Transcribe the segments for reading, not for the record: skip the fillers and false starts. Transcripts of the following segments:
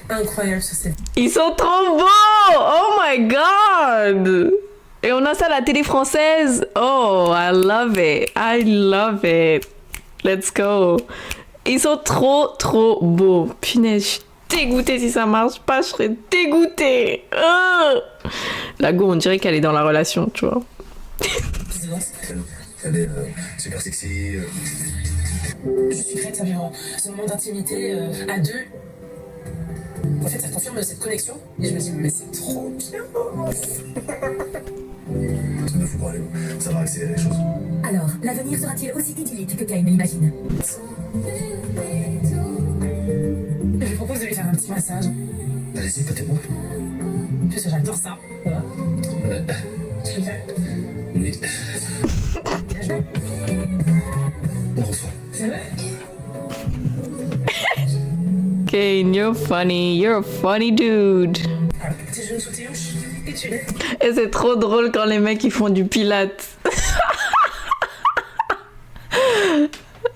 incroyable sur cette. Ils sont trop beaux! Oh my god! Et on a ça à la télé française. Oh, I love it. I love it. Let's go. Ils sont trop beaux. Punaise, je suis dégoûtée si ça marche pas. Je serais dégoûtée. La go, on dirait qu'elle est dans la relation, tu vois. Elle est super sexy. Je suis prête à vivre ce moment d'intimité à deux. En fait, ça confirme cette connexion. Et je me dis, mais c'est trop bien. Ça me fout parler, ça va accélérer les choses. Alors, l'avenir sera-t-il aussi idyllique que Kyle ne l'imagine? Je lui propose de lui faire un petit massage. Allez-y, pâtez-moi. Parce que j'adore ça. Voilà. Je le fais. Oui. On reçoit. C'est vrai. Kane, you're funny. You're a funny dude. Tes genoux sous tes hanches. Et tu lèves. Et c'est trop drôle quand les mecs ils font du pilates.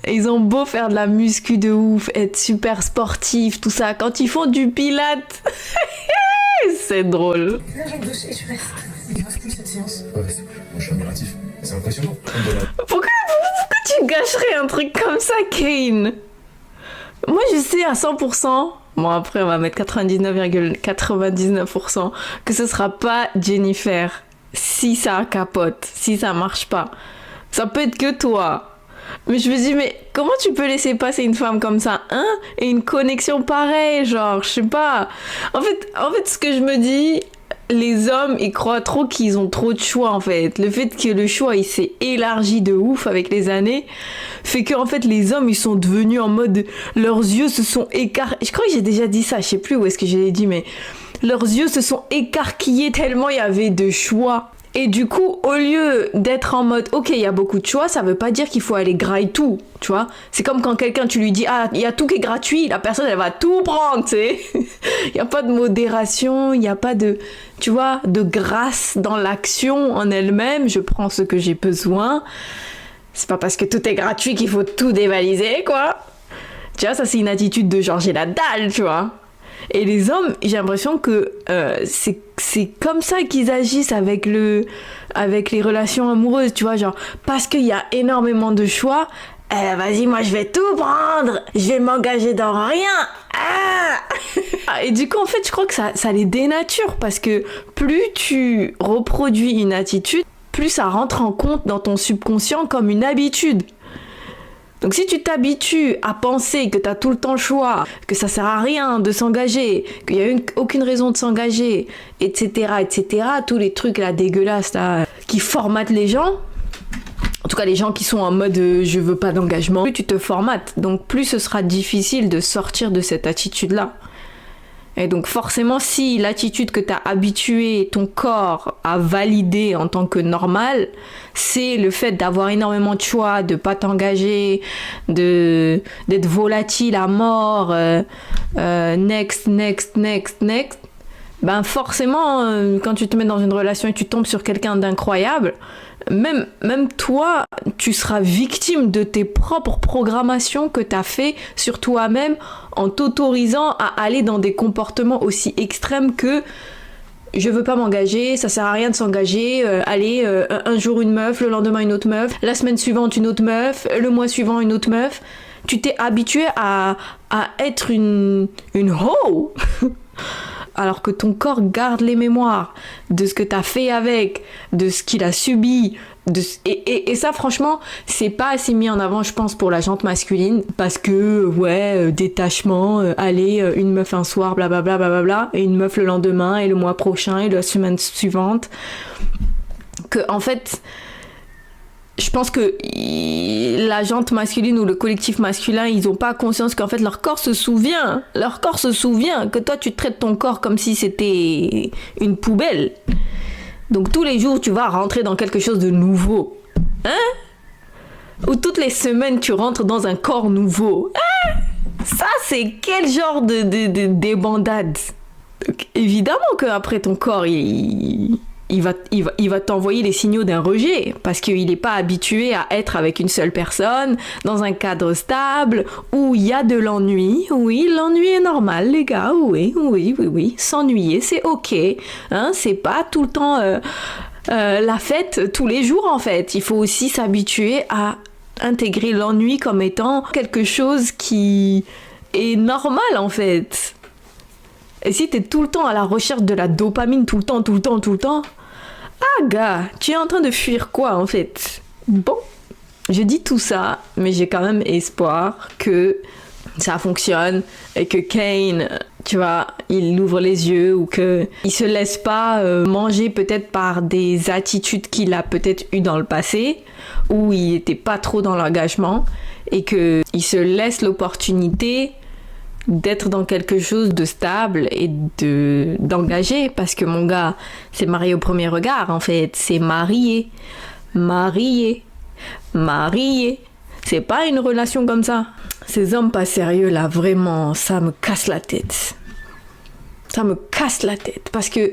Ils ont beau faire de la muscu de ouf, être super sportifs, tout ça. Quand ils font du pilates, c'est drôle. La jambe gauche et tu restes. C'est grave cool cette séance. Ouais, moi je suis admiratif. C'est impressionnant. Pourquoi tu gâcherais un truc comme ça, Kane? Moi, je sais à 100%, bon après on va mettre 99,99% que ce sera pas Jennifer si ça capote, si ça marche pas. Ça peut être que toi. Mais je me dis, mais comment tu peux laisser passer une femme comme ça, hein? Et une connexion pareille, genre, je sais pas. En fait, ce que je me dis, les hommes, ils croient trop qu'ils ont trop de choix, en fait. Le fait que le choix, il s'est élargi de ouf avec les années, fait que, en fait, les hommes, ils sont devenus en mode, leurs yeux se sont écartés. Je crois que j'ai déjà dit ça, je sais plus où est-ce que je l'ai dit, mais leurs yeux se sont écarquillés tellement il y avait de choix. Et du coup, au lieu d'être en mode, ok, il y a beaucoup de choix, ça veut pas dire qu'il faut aller grailler tout, tu vois. C'est comme quand quelqu'un, tu lui dis, ah, il y a tout qui est gratuit, la personne, elle va tout prendre, tu sais. Il y a pas de modération, il n'y a pas de, tu vois, de grâce dans l'action en elle-même. Je prends ce que j'ai besoin. C'est pas parce que tout est gratuit qu'il faut tout dévaliser, quoi. Tu vois, ça, c'est une attitude de genre, j'ai la dalle, tu vois. Et les hommes, j'ai l'impression que c'est comme ça qu'ils agissent avec les relations amoureuses, tu vois, genre, parce qu'il y a énormément de choix, vas-y, moi je vais tout prendre, je vais m'engager dans rien. Et du coup, en fait, je crois que ça les dénature, parce que plus tu reproduis une attitude, plus ça rentre en compte dans ton subconscient comme une habitude. Donc si tu t'habitues à penser que tu as tout le temps le choix, que ça sert à rien de s'engager, qu'il n'y a aucune raison de s'engager, etc., tous les trucs là dégueulasses là, qui formatent les gens, en tout cas les gens qui sont en mode je veux pas d'engagement, plus tu te formates, donc plus ce sera difficile de sortir de cette attitude-là. Et donc forcément, si l'attitude que tu as habitué ton corps à valider en tant que normale, c'est le fait d'avoir énormément de choix, de pas t'engager, d'être volatile à mort, next, ben forcément, quand tu te mets dans une relation et tu tombes sur quelqu'un d'incroyable, même toi, tu seras victime de tes propres programmations que tu as fait sur toi-même en t'autorisant à aller dans des comportements aussi extrêmes que je veux pas m'engager, ça sert à rien de s'engager, un jour une meuf, le lendemain une autre meuf, la semaine suivante une autre meuf, le mois suivant une autre meuf. Tu t'es habitué à être une hoe alors que ton corps garde les mémoires de ce que t'as fait avec, de ce qu'il a subi, et ça franchement c'est pas assez mis en avant je pense pour la jante masculine, parce que détachement, une meuf un soir blablabla, et une meuf le lendemain et le mois prochain et la semaine suivante, que en fait je pense que la jante masculine ou le collectif masculin, ils ont pas conscience qu'en fait leur corps se souvient que toi tu traites ton corps comme si c'était une poubelle. Donc tous les jours tu vas rentrer dans quelque chose de nouveau, hein? Ou toutes les semaines tu rentres dans un corps nouveau, hein? Ça c'est quel genre de débandade? Donc, évidemment qu'après ton corps il il va t'envoyer les signaux d'un rejet parce qu'il n'est pas habitué à être avec une seule personne dans un cadre stable où il y a de l'ennui. Oui, l'ennui est normal, les gars. Oui. S'ennuyer, c'est ok. Hein, c'est pas tout le temps la fête tous les jours en fait. Il faut aussi s'habituer à intégrer l'ennui comme étant quelque chose qui est normal en fait. Et si t'es tout le temps à la recherche de la dopamine, tout le temps, ah gars, tu es en train de fuir quoi en fait? Bon, je dis tout ça, mais j'ai quand même espoir que ça fonctionne et que Kane, tu vois, il ouvre les yeux ou que il se laisse pas manger peut-être par des attitudes qu'il a peut-être eues dans le passé où il était pas trop dans l'engagement et que il se laisse l'opportunité d'être dans quelque chose de stable et d'engagé parce que mon gars, c'est marié au premier regard en fait, c'est marié. C'est pas une relation comme ça. Ces hommes pas sérieux là, vraiment, ça me casse la tête. Parce que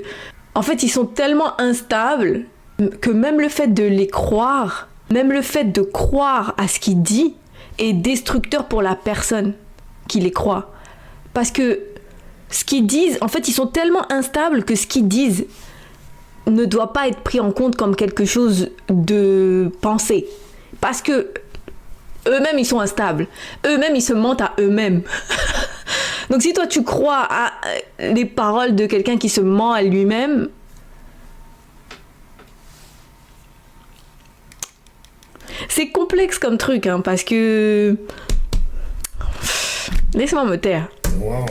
en fait, ils sont tellement instables que même le fait de les croire, même le fait de croire à ce qu'il dit est destructeur pour la personne qui les croit. Parce que ce qu'ils disent, en fait, ils sont tellement instables que ce qu'ils disent ne doit pas être pris en compte comme quelque chose de pensé. Parce que eux-mêmes, ils sont instables. Eux-mêmes, ils se mentent à eux-mêmes. Donc si toi, tu crois à les paroles de quelqu'un qui se ment à lui-même, c'est complexe comme truc, hein, parce que... Laisse-moi me taire. Voir